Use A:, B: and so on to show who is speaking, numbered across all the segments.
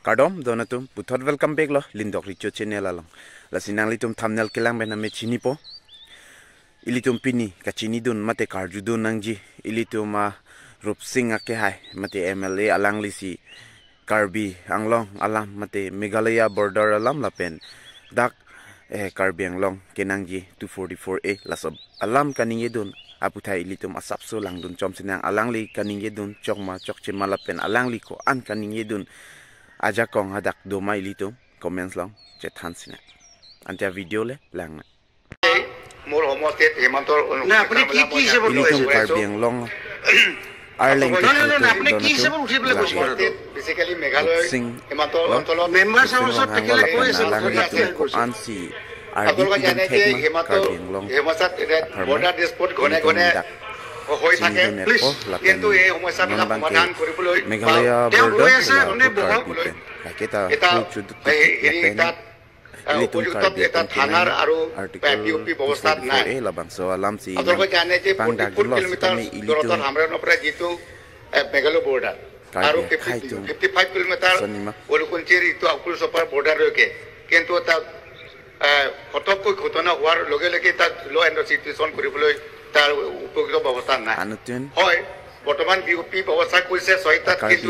A: Kardom donatum puthot welcome back lo lindok richo channel along la sinang litum thumbnail kelang bena me chini po ilitum pini ka chini dun mate karju dun nangji ilitum rup sing ake hai mate MLA alang lisi Karbi anglong alam mate Meghalaya border alam lapen dak Karbi anglong kenangji 244A lasob alam kaninge dun aputhai ilitum asapso lang dun chom sinang alang li kaninge dun chokma chokchima lapen alang li ko an kaninge dun aja kong hadak doma ilitum comments long chethan sina antia video le lang
B: mor homoset hemantor
C: না আপনি কি হিসাবে
A: ilitum Karbi anglong Arling
C: না আপনি কি হিসাবে উঠে বলে বসে
B: বেসিক্যালি মেঘালয় হেমান্তর অঞ্চল
C: মেম্বার সাংসদ থেকে কইছে
A: ansi
B: আপোনালোকে জানে যে হেমাচত বৰ্ডাৰ ডিসপুট ঘনে ঘনে হৈ থাকে কিন্তু এই সমস্যাবিলাক সমাধান কৰিবলৈ
A: Meghalaya border
B: এটা উপযুক্ত এটা থানাৰ আৰু পিউপি ব্যৱস্থা নাই আপোনালোকে জানে যে 44 কিলোমিটাৰ দূৰত্বত আমৰানৰ পৰা যিটো মেঘালয় বৰ্ডাৰ আৰু 55 কিলোমিটাৰ ওলুকুঞ্চিৰ যিটো আকুল চপাৰ বৰ্ডাৰলৈকে কিন্তু তাত ফটককৈ ঘটনা হোৱাৰ লগে লগে তাত ল এণ্ড চিটুৱেশ্যন কৰিবলৈ তাৰ উপযুক্ত ব্যৱস্থা নাই হয় বৰ্তমান বিউপি ব্যৱস্থা কৰিছে ছয়টাত কিন্তু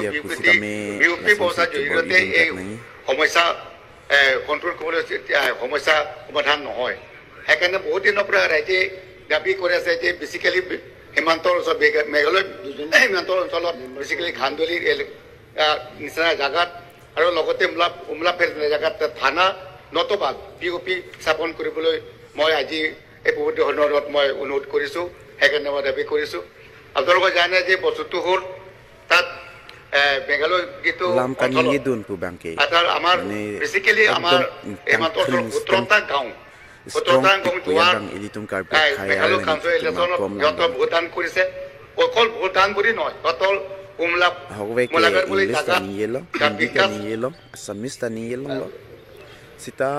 B: বিউপি ব্যৱস্থাৰ জৰিয়তে এই সমস্যা কণ্ট্ৰল কৰিবলৈ সমস্যা সমাধান নহয় সেইকাৰণে বহুত দিনৰ পৰা ৰাইজে দাবী কৰি আছে যে বেচিকেলি সীমান্তৰ অঞ্চল মেঘালয় সীমান্তৰ অঞ্চলত বেচিকেলি খান্দলিৰ নিচিনা জেগাত আৰু লগতে উমলাফেৰ জেগাত থানা নতুবা পিউপি স্থাপন কৰিবলৈ মই আজি এই বহুত ধৰণত মই অনুৰোধ কৰিছোঁ সেইকাৰণে মই দাবী কৰিছোঁ আপোনালোকে জানে যে বস্তুটো হ'ল তাত মেঘালয় যিটো আমাৰ বেচিকেলি আমাৰ সীমান্ত অঞ্চল 17টা গাঁও মেঘালয় কাউন্সিল ইলেকশ্যনত সিহঁতৰ ভোটদান কৰিছে অকল ভোটদান বুলি নহয় সিহঁতৰ উমলাফেৰ বুলি
A: Sita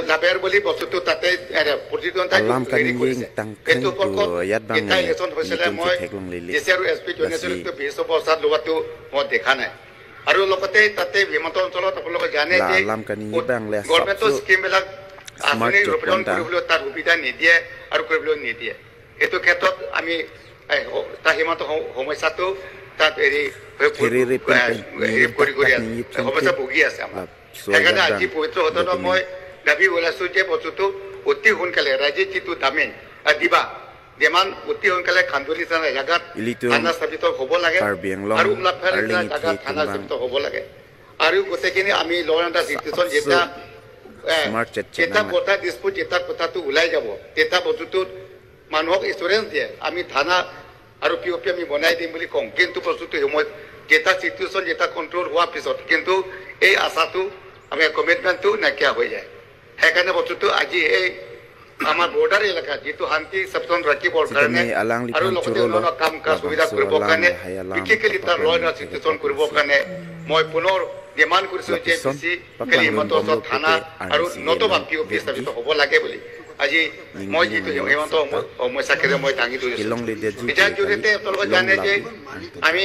B: laber boli বস্তুটো তাতে প্ৰতিদ্বন্দ্বিতা এইটো পক্ষত এটা ইলেকশ্যন হৈছিলে মই ডিচি আৰু এছপি জনেশ্যনটো 20 বছৰ লোৱাটো মই দেখা নাই আৰু লগতে তাতে সীমান্ত অঞ্চলত আপোনালোকে জানে যে গভৰ্ণমেণ্টৰ স্কিমবিলাক আপুনি ৰূপায়ণ কৰিবলৈ তাৰ সুবিধা নিদিয়ে আৰু কৰিবলৈ নিদিয়ে এইটো ক্ষেত্ৰত আমি তাৰ সীমান্ত সমস্যাটো তাত সমস্যা ভুগি আছে আমাৰ সেইকাৰণে আজি পবিত্ৰ সদনত মই দাবী ওলাইছোঁ যে বস্তুটো অতি সোনকালে ৰাইজে যিটো দামেন দিবা যিমান অতি সোনকালে খান্দলি জেগাত থানা স্থাপিত হ'ব লাগে আৰু উমলাফেৰ জেগাত থানা স্থাপিত হ'ব লাগে আৰু গোটেইখিনি আমি ল এণ্ড চিটুৱেশ্যন যেতিয়া বৰ্ডাৰ ডিসপুট যেতিয়া কথাটো ওলাই যাব তেতিয়া বস্তুটোত মানুহক ইঞ্চুৰেঞ্চ দিয়ে আমি থানা আৰু পিউপি আমি বনাই দিম বুলি কওঁ কিন্তু বস্তুটো সময়ত যেতিয়া চিটুৱেশ্যন যেতিয়া কণ্ট্ৰল হোৱাৰ পিছত কিন্তু এই আশাটো আমি কমিটমেণ্টটো নাইকিয়া হৈ যায় সেইকাৰণে বস্তুটো আজি এই আমাৰ বৰ্ডাৰ এলেকা যিটো শান্তি স্থাপন ৰাখিবৰ কাৰণে আৰু লগতে অন্যান্য কাম কাজ সুবিধা কৰিবৰ কাৰণে বিশেষকৈ তাৰ ল এণ্ড চিটুৱেশ্যন কৰিবৰ কাৰণে মই পুনৰ ডিমাণ্ড কৰিছোঁ যে বেচিকেলি সীমান্ত অঞ্চলত থানা আৰু নতুবা পিউপি স্থাপিত হ'ব লাগে বুলি আজি মই যিটো সীমান্ত সমস্যাকেৰে মই দাঙি ধৰিছোঁ ইয়াৰ জৰিয়তে আপোনালোকে জানে যে আমি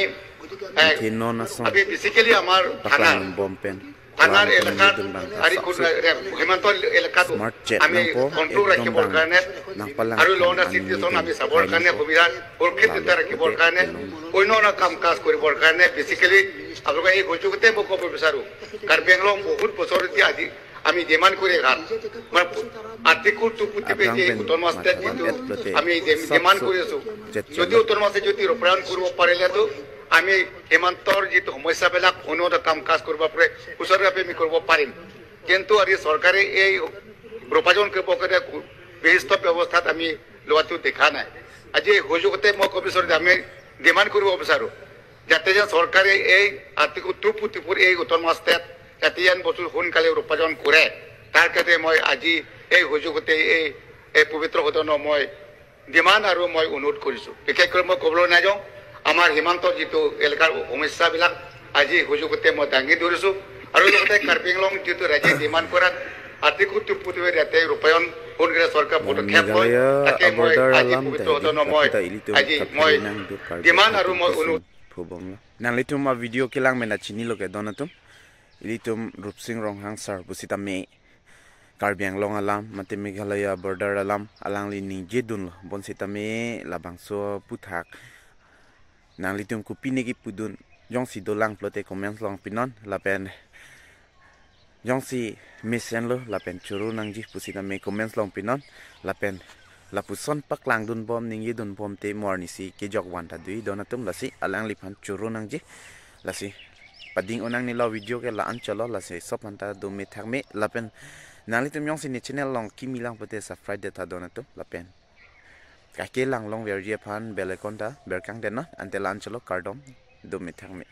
B: বেচিকেলি আমাৰ থানাৰ এলেকাত সীমান্ত এলেকাত আমি কণ্ট্ৰল ৰাখিবৰ কাৰণে আৰু ল এণ্ড চিটুৱেশ্যন আমি চাবৰ কাৰণে সুবিধা সুৰক্ষিত ৰাখিবৰ কাৰণে অন্য কাম কাজ কৰিবৰ কাৰণে বেচিকেলি আপোনালোকে এই সুযোগতে মই ক'ব বিচাৰোঁ কাৰ্বি আংলং বহুত বছৰ আজি আমি ডিমাণ্ড কৰি মানে আৰ্টিকুল 2 উত্তৰ মাছে যিটো আমি ডিমাণ্ড কৰি আছোঁ যদি উত্তৰ মাছে যদি ৰূপায়ণ কৰিব পাৰিলেতো আমি সীমান্তৰ যিটো সমস্যাবিলাক উন্নত কাম কাজ কৰিব পাৰে সুচাৰুৰূপে আমি কৰিব পাৰিম কিন্তু আজি চৰকাৰে এই ৰূপায়ণ কৰিব কাৰণে বিশিষ্ট ব্যৱস্থাত আমি লোৱাটো দেখা নাই আজি এই সুযোগতে মই ক'ব বিচাৰোঁ যে আমি ডিমাণ্ড কৰিব বিচাৰোঁ যাতে যেন চৰকাৰে এই আৰ্টিকুল 2 এই উত্তৰ মাছে যাতে যেন বস্তু সোনকালে ৰূপায়ণ কৰে তাৰ কাৰণে মই আজি এই সুযোগতে এই পবিত্ৰ সদনত মই ডিমাণ্ড আৰু মই অনুৰোধ কৰিছোঁ বিশেষকৈ মই ক'বলৈ নাযাওঁ আমাৰ সীমান্তৰ যিটো এলেকাৰ সমস্যাবিলাক আজি সুযোগতে মই দাঙি ধৰিছোঁ আৰু লগতে কাৰ্বি আংলং যিটো ৰাইজে ডিমাণ্ড কৰাত আৰ্টিকুল 2 যাতে ৰূপায়ণ সোনকালে চৰকাৰ পদক্ষেপ লয় তাকে মই আজি পবিত্ৰ সদনত মই ডিমাণ্ড আৰু মই অনুৰোধ
A: nanglitum ma video kilang mena chini loke donatum ilitum rupsing rong hangsar busita me Karbiang long alam mate Meghalaya border alam alang li ning jedun lo bon sita me labang so puthak nang litum kupine ki pudun jong si dolang plote comments long pinon lapen jong si mesen lo lapen churu nang ji pusita me comments long pinon lapen lapuson paklang dun bom ning jedun bom te morni si ke jok wan ta dui donatum lasi alang li pan churu nang ji lasi pading onang ni lo video ke la an chalo lasi sopanta do me thak me lapen nali tum yong sini channel long kimi lang pute subscribe data donatum lapen kake lang long verje pan belekonda berkang dena ante lan chalo kardom do me thak me